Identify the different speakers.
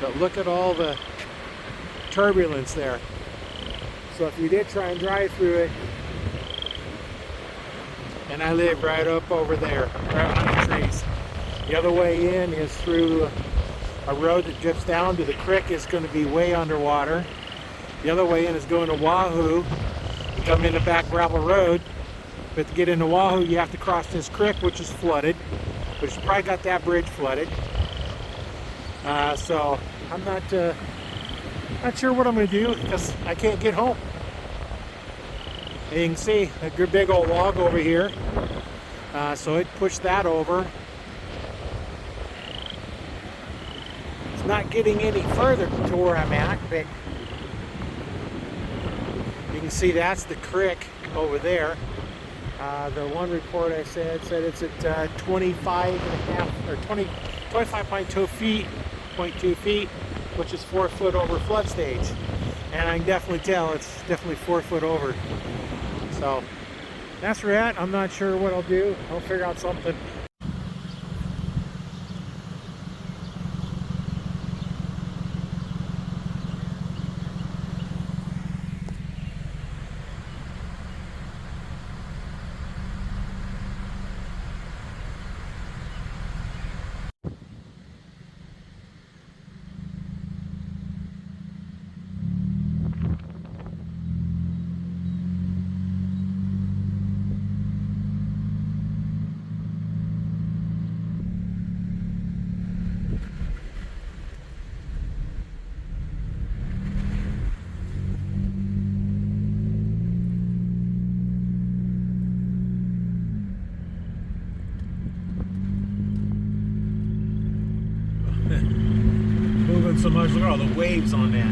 Speaker 1: But look at all the turbulence there. So if you did try and drive through it, and I live right up over there, right behind the trees. The other way in is through a road that drips down to the creek. Is going to be way underwater. The other way in is going to Wahoo. You come in the back gravel road, but to get into Wahoo, you have to cross this creek, which is flooded, which probably got that bridge flooded. So I'm not sure what I'm going to do because I can't get home. And you can see a good big old log over here. So it pushed that over. It's not getting any further to where I'm at, but you can see that's the creek over there. The one report I said it's at 25 and a half or 25.2 feet, 0.2 feet, which is 4 foot over flood stage. And I can definitely tell it's definitely 4 foot over. So that's where we're at. I'm not sure what I'll do. I'll figure out something. Moving so much, look at all the waves on that.